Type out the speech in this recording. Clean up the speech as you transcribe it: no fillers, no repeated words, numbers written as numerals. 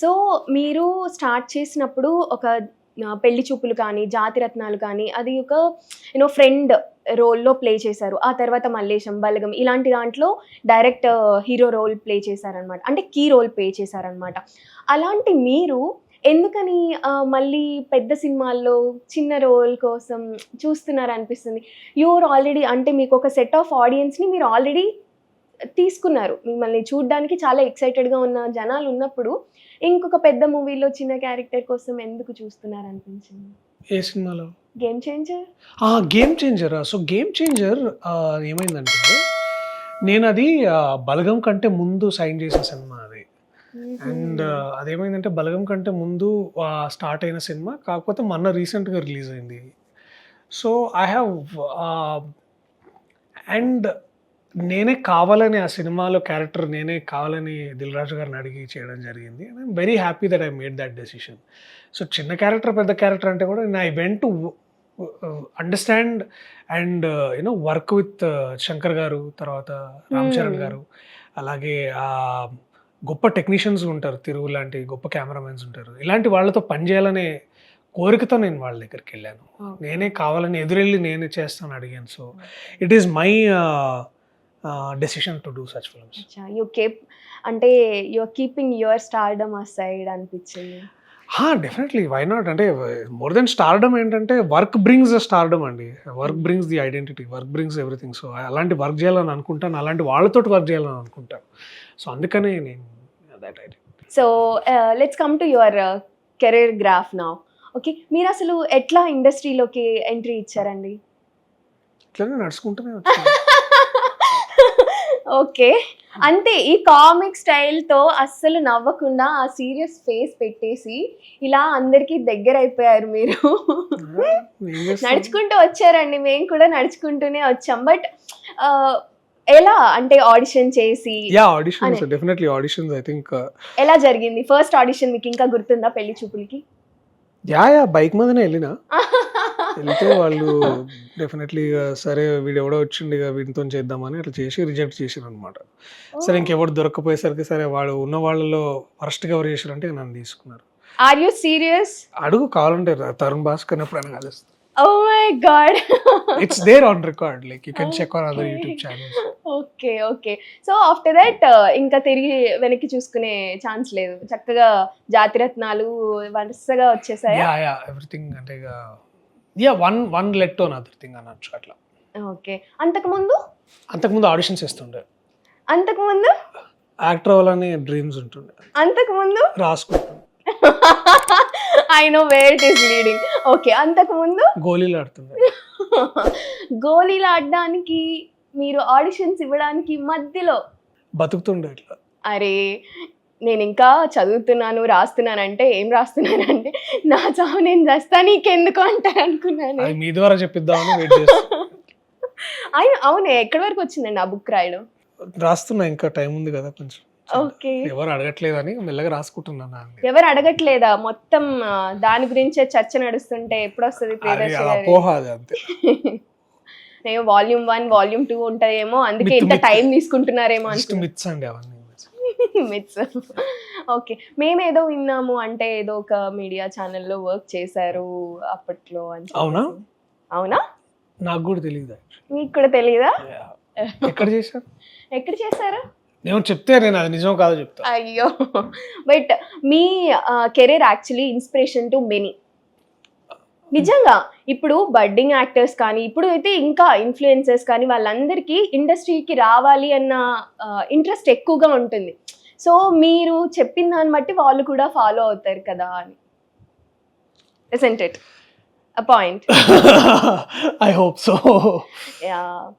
So మీరు start చేసినప్పుడు ఒక పెళ్లి చూపులు కానీ, జాతిరత్నాలు కానీ అది ఒక ఫ్రెండ్ రోల్‌లో ప్లే చేశారు. ఆ తర్వాత మల్లేశం, బలగం ఇలాంటి దాంట్లో డైరెక్ట్ హీరో రోల్ ప్లే చేశారనమాట. అంటే కీ రోల్ ప్లే చేశారనమాట. అలాంటి మీరు ఎందుకని మళ్ళీ పెద్ద సినిమాల్లో చిన్న రోల్ కోసం చూస్తున్నారనిపిస్తుంది? ఆల్రెడీ అంటే మీకొక సెట్ ఆఫ్ ఆడియన్స్‌ని మీరు ఆల్రెడీ తీసుకున్నారు. మిమ్మల్ని చూడ్డానికి చాలా ఎక్సైటెడ్‌గా ఉన్న జనాలున్నప్పుడు, ఇంకొక పెద్ద మూవీలో చిన్న క్యారెక్టర్ కోసం ఎందుకు చూస్తున్నారనిపించింది? ఏ సినిమాలో? 'Game Changer'? 'గేమ్ చేంజరా'. సో 'గేమ్ చేంజర్' ఏమైందంటే నేనది 'బలగం' కంటే ముందు సైన్ చేసిన సినిమా అది. అండ్ అదేమైందంటే 'బలగం' కంటే ముందు స్టార్ట్ అయిన సినిమా. కాకపోతే మొన్న రీసెంట్‌గా రిలీజ్ అయింది. సో ఐ హ్యావ్ అండ్ నేనే కావాలని ఆ సినిమాలో క్యారెక్టర్ నేనే కావాలని దిల్ రాజు గారిని అడిగి చేయడం జరిగింది. And I'm very happy that I made that decision. So చిన్న క్యారెక్టర్ పెద్ద క్యారెక్టర్ అంటే కూడా I went to understand and work with Shankar గారు, తర్వాత రామ్ చరణ్ గారు, అలాగే గొప్ప టెక్నీషియన్స్ ఉంటారు, తిరుగు లాంటి గొప్ప కెమెరామెన్స్ ఉంటారు. ఇలాంటి వాళ్ళతో పనిచేయాలనే కోరికతో నేను వాళ్ళ దగ్గరికి వెళ్ళాను. నేనే కావాలని ఎదురెళ్ళి నేనే చేస్తాను అడిగాను. So it is my decision to do such films. అంటే you are keeping your stardom aside అనిపించింది. Definitely, why not? అంటే మోర్ దెన్ స్టార్డమ్ ఏంటంటే వర్క్ బ్రింగ్స్ ద స్టార్డమ్ అండి. Work brings the identity, work brings everything. So అలాంటి work చేయాలని అనుకుంటాను, అలాంటి వాళ్ళతో వర్క్ చేయాలని అనుకుంటాను. సో అందుకనే నేను that idea. So let's come to your career graph now. Okay, మీరు అసలు ఎట్లా ఇండస్ట్రీలోకి ఎంట్రీ ఇచ్చారండి? ఇట్లానే నడుచుకుంటూనే వచ్చాను. ఓకే, అంటే ఈ కామిక్ స్టైల్తో అస్సలు నవ్వకుండా ఆ సీరియస్ ఫేస్ పెట్టేసి ఇలా అందరికీ దగ్గర అయిపోయారు మీరు. నడుచుకుంటూ వచ్చారండి, మేము కూడా నడుచుకుంటూనే వచ్చాం. బట్ ఎలా అంటే ఆడిషన్ చేసి? Auditions, definitely auditions. I think ఎలా జరిగింది ఫస్ట్ ఆడిషన్? మీకు ఇంకా గుర్తుందా పెళ్లి చూపులకి? బైక్ మీదనే వెళ్ళినా. వెళ్తే వాళ్ళు డెఫినెట్లీ సరే వీడు ఎవడో వచ్చిండి వీటితో చేద్దామని అట్లా చేసి రిజెక్ట్ చేసారు అనమాట. సరే ఇంకెవరు దొరకపోయేసరికి సరే వాడు ఉన్న వాళ్ళలో ఫస్ట్గా ఎవరు చేశారంటే నన్ను తీసుకున్నారు. Are you serious? అడుగు కావాలంటే తరుణ్ భాస్కర్ ఎప్పుడైనా కలుస్తాను. Oh my god. It's there on record, like you can check on other YouTube channels. Okay. So after that ఇంకా తిరిగి వెనక్కి చూసుకునే ఛాన్స్ లేదు, చక్కగా జాతిరత్నాలు వరుసగా వచ్చేసాయా? ఎవ్రీథింగ్ అంటే one led to another thing అనొచ్చు అట్లా. ఓకే, అంతకుముందు ఆడిషన్స్ చేస్తుండే. అంతకుముందు యాక్టర్ అవ్వాలని డ్రీమ్స్ ఉంటుండే. అంతకుముందు రాసుకుంటుండే. I know where it is leading. Okay, అంతకుముందు గోళీలు ఆడుతుండే. గోళీలు ఆడడానికి మీరు ఆడిషన్స్ ఇవ్వడానికి మధ్యలో బతుకుతుండే ఇట్లా. అరే నేను ఇంకా చదువుతున్నాను రాస్తున్నానంటే ఏం రాస్తున్నానంటే నా చావు నేను చేస్తా నీకెందుకు అంటారు అనుకున్నాను. మీ ద్వారా చెప్పిద్దామని వెయిట్ చేస్తా. అవునే, ఎక్కడి వరకు వచ్చిందండి ఆ బుక్ రాయడం? రాస్తున్నా, ఇంకా టైం ఉంది కదా కొంచెం. ఓకే, ఎవరు అడగట్లేదని మెల్లగా రాసుకుంటున్నాను. ఎవరు అడగట్లేదా? మొత్తం దాని గురించే చర్చ నడుస్తుంటే ఎప్పుడు వస్తుంది నేను వాల్యూమ్ 1 వాల్యూమ్ 2 ఉంటాయేమో, అందుకే ఇంత టైం తీసుకుంటున్నారేమో మిత్స్. ఓకే, మేమేదో విన్నాము అంటే ఏదో ఒక మీడియా ఛానల్లో వర్క్ చేశారు అప్పట్లో అని. అవునా? నాకు కూడా తెలియదు. మీకు కూడా తెలియదా? ఎక్కడ చేశారు? నేను చెప్తే నేను అది నిజం కాదో చెప్తా. అయ్యో, but me career actually inspiration to many. నిజంగా ఇప్పుడు బడ్డింగ్ యాక్టర్స్ కానీ, ఇప్పుడు అయితే ఇంకా ఇన్ఫ్లుయెన్సర్స్ కానీ, వాళ్ళందరికీ ఇండస్ట్రీకి రావాలి అన్న ఇంట్రెస్ట్ ఎక్కువగా ఉంటుంది. సో మీరు చెప్పిన దాన్ని బట్టి వాళ్ళు కూడా ఫాలో అవుతారు కదా అని. Isn't it a point? I hope so. Yeah.